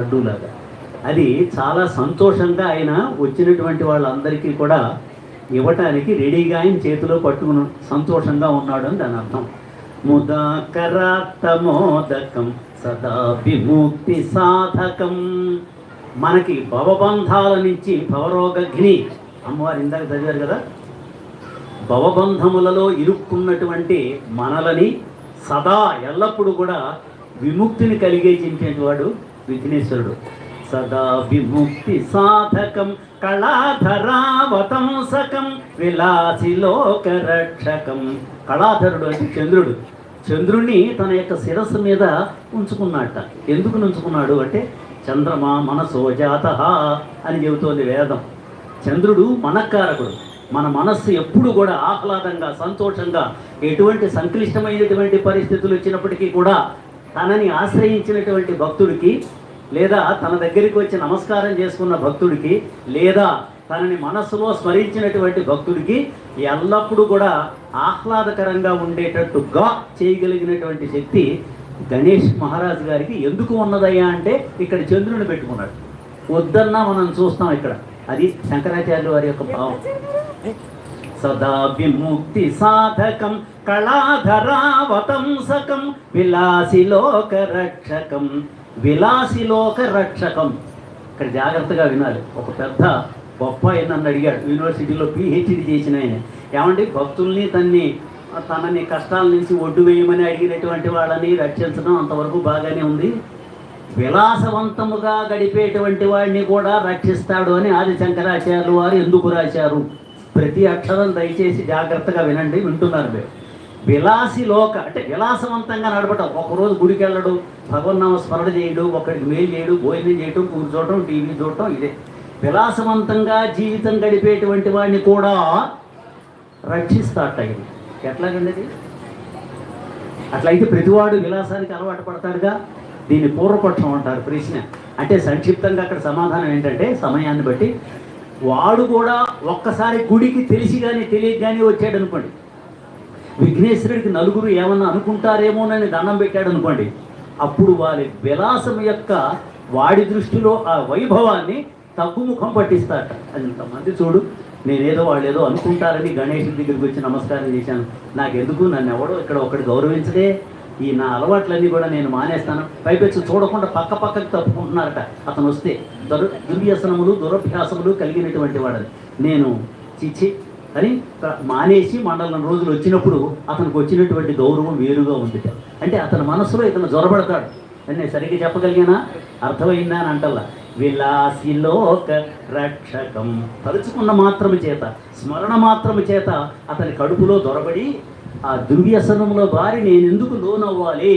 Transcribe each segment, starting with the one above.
లడ్డూలాగా. అది చాలా సంతోషంగా ఆయన వచ్చినటువంటి వాళ్ళందరికీ కూడా ఇవ్వటానికి రెడీగా ఆయన చేతిలో పట్టుకుని సంతోషంగా ఉన్నాడు అని దాని అర్థం. ముదాకరాక్తమోదకం సదా విముక్తి సాధకం. మనకి భవబంధాల నుంచి భవరోగగ్ని, అమ్మవారు ఇందాక చదివారు కదా, భవబంధములలో ఇరుక్కున్నటువంటి మనలని సదా ఎల్లప్పుడూ కూడా విముక్తిని కలిగేటువంటి వాడు విఘ్నేశ్వరుడు. సదా విముక్తి సాధకం కళాధరావతంసకం విలాసిలోక రక్షకం. కళాధరుడు అంటే చంద్రుడు. చంద్రుణ్ణి తన యొక్క శిరస్సు మీద ఉంచుకున్నట్ట. ఎందుకు ఉంచుకున్నాడు అంటే చంద్రమా మనసో జాత అని చెబుతోంది వేదం. చంద్రుడు మనకారకుడు. మన మనస్సు ఎప్పుడు కూడా ఆహ్లాదంగా సంతోషంగా, ఎటువంటి సంక్లిష్టమైనటువంటి పరిస్థితులు వచ్చినప్పటికీ కూడా తనని ఆశ్రయించినటువంటి భక్తుడికి, లేదా తన దగ్గరికి వచ్చి నమస్కారం చేసుకున్న భక్తుడికి, లేదా తనని మనస్సులో స్మరించినటువంటి భక్తుడికి ఎల్లప్పుడూ కూడా ఆహ్లాదకరంగా ఉండేటట్టుగా చేయగలిగినటువంటి శక్తి గణేష్ మహారాజు గారికి ఎందుకు ఉన్నదయ్యా అంటే ఇక్కడ చంద్రుని పెట్టుకున్నాడు. వద్దన్నా మనం చూస్తాం ఇక్కడ. అది శంకరాచార్యుల వారి యొక్క భావం. సదా విముక్తి సాధకం కళాధరావతంసకం విలాసిలోక రక్షకం. విలాసిలోక రక్షకం. ఇక్కడ జాగ్రత్తగా వినాలి. ఒక పెద్ద గొప్ప నన్ను అడిగాడు, యూనివర్సిటీలో పిహెచ్డి చేసిన ఆయన, ఏమండి భక్తుల్ని తనని కష్టాల నుంచి ఒడ్డు వేయమని అడిగినటువంటి వాళ్ళని రక్షించడం అంతవరకు బాగానే ఉంది, విలాసవంతముగా గడిపేటువంటి వాడిని కూడా రక్షిస్తాడు అని ఆది శంకరాచార్యులు వారు ఎందుకు రాశారు? ప్రతి అక్షరం దయచేసి జాగ్రత్తగా వినండి. వింటున్నారు మీరు. విలాసిలోక అంటే విలాసవంతంగా నడపటం. ఒకరోజు గుడికి వెళ్ళడు, భగవన్నామ స్మరణ చేయడు, ఒకడికి మేలు చేయడు, భోజనం చేయటం, కూర్చోవటం, టీవీ చూడటం, ఇదే. విలాసవంతంగా జీవితం గడిపేటువంటి వాడిని కూడా రక్షిస్తాట. ఇది ఎట్లాగండి అది? అట్లయితే ప్రతివాడు విలాసానికి అలవాటు పడతాడుగా. దీన్ని పూర్వపక్షం అంటారు. ప్రశ్న అంటే సంక్షిప్తంగా అక్కడ సమాధానం ఏంటంటే, సమయాన్ని బట్టి వాడు కూడా ఒక్కసారి గుడికి తెలిసి కానీ తెలియక కానీ వచ్చాడు అనుకోండి, విఘ్నేశ్వరుడికి నలుగురు ఏమన్నా అనుకుంటారేమోనని దండం పెట్టాడు అనుకోండి, అప్పుడు వారి విలాసం యొక్క వాడి దృష్టిలో ఆ వైభవాన్ని తగ్గుముఖం పట్టిస్తారట. అంతమంది చూడు, నేనేదో వాళ్ళు ఏదో అనుకుంటారని గణేషుడి దగ్గరికి వచ్చి నమస్కారం చేశాను, నాకెందుకు, నన్ను ఎవడో ఇక్కడ ఒకటి గౌరవించదే, ఈ నా అలవాట్లన్నీ కూడా నేను మానేస్తాను, పైపెచ్చు చూడకుండా పక్కకి తప్పుకుంటున్నారట. అతను వస్తే దుర్వ్యసనములు దురభ్యాసములు కలిగినటువంటి వాడని నేను చిచ్చి అని మానేసి మండలం రోజులు వచ్చినప్పుడు అతనికి వచ్చినటువంటి గౌరవం వేరుగా ఉంది. అంటే అతని మనసులో ఇతను జ్వరపడతాడు అని నేను సరిగ్గా చెప్పగలిగినా? అర్థమైందా అని అంటల్లా. విలాసిలోక రక్షకం. తలుచుకున్న మాత్రము చేత, స్మరణ మాత్రము చేత అతని కడుపులో దొరబడి ఆ దుర్వ్యసనంలో బారి నేనెందుకు లోనవ్వాలి,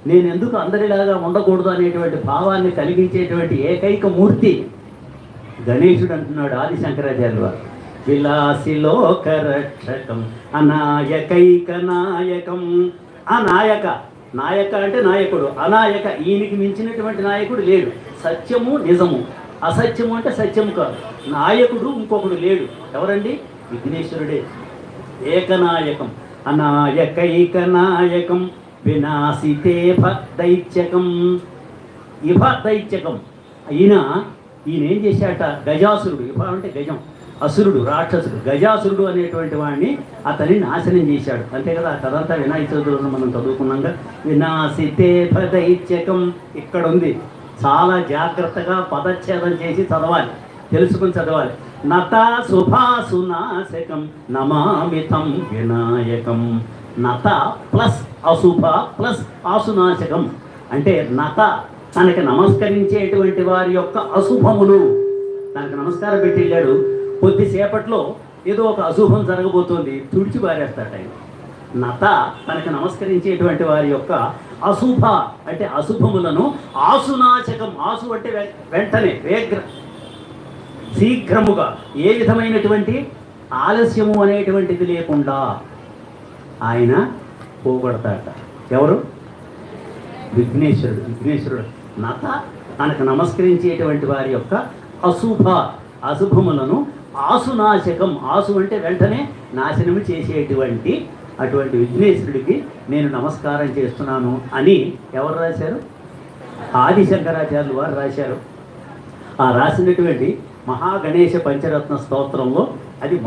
నేనెందుకు అందరిలాగా ఉండకూడదు అనేటువంటి భావాన్ని కలిగించేటువంటి ఏకైక మూర్తి గణేశుడు అంటున్నాడు ఆది శంకరాచార్యులు వారు. విలాసిలోక రక్షకం అనాయకైక నాయకం. అనాయక, నాయక అంటే నాయకుడు, అనాయక ఈయనకి మించినటువంటి నాయకుడు లేడు. సత్యము నిజము, అసత్యము అంటే సత్యము కాదు. నాయకుడు ఇంకొకడు లేడు. ఎవరండి? విఘ్నేశ్వరుడే. ఏకనాయకం అనాయకైక నాయకం వినాశితే దైత్యకం. ఇభ దైత్యకం. ఈయన ఏం చేశాట? గజాసురుడు. ఇభ అంటే గజం, అసురుడు, రాక్షసుడు. గజాసురుడు అనేటువంటి వాడిని అతన్ని నాశనం చేశాడు. అంతే కదా. ఆ కథంతా వినాయక చవితిలో మనం చదువుకున్నాగా. వినాశితే దైత్యకం ఇక్కడ ఉంది. చాలా జాగ్రత్తగా పదచ్ఛేదం చేసి చదవాలి, తెలుసుకుని చదవాలి. నత శుభాసునాశకం నమామితం వినాయకం. నత ప్లస్ అశుభ ప్లస్ ఆసునాశకం అంటే నత తనకి నమస్కరించేటువంటి వారి యొక్క అశుభములు. తనకు నమస్కారం పెట్టి వెళ్ళాడు, కొద్దిసేపట్లో ఏదో ఒక అశుభం జరగబోతోంది, తుడిచి పారేస్తాట ఆయన. నత తనకు నమస్కరించేటువంటి వారి యొక్క అశుభ అంటే అశుభములను, ఆసునాశకం. ఆసు అంటే వెంటనే, శీఘ్రముగా, ఏ విధమైనటువంటి ఆలస్యము అనేటువంటిది లేకుండా ఆయన పోగొడతాట. ఎవరు? విఘ్నేశ్వరుడు. విఘ్నేశ్వరుడు నత తనకు నమస్కరించేటువంటి వారి యొక్క అశుభములను ఆసునాశకం. ఆసు అంటే వెంటనే నాశనము చేసేటువంటి అటువంటి విఘ్నేశ్వరుడికి నేను నమస్కారం చేస్తున్నాను అని ఎవరు రాశారు? ఆది శంకరాచార్యులు వారు రాశారు. ఆ రాసినటువంటి మహాగణేశ పంచరత్న స్తోత్రంలో అది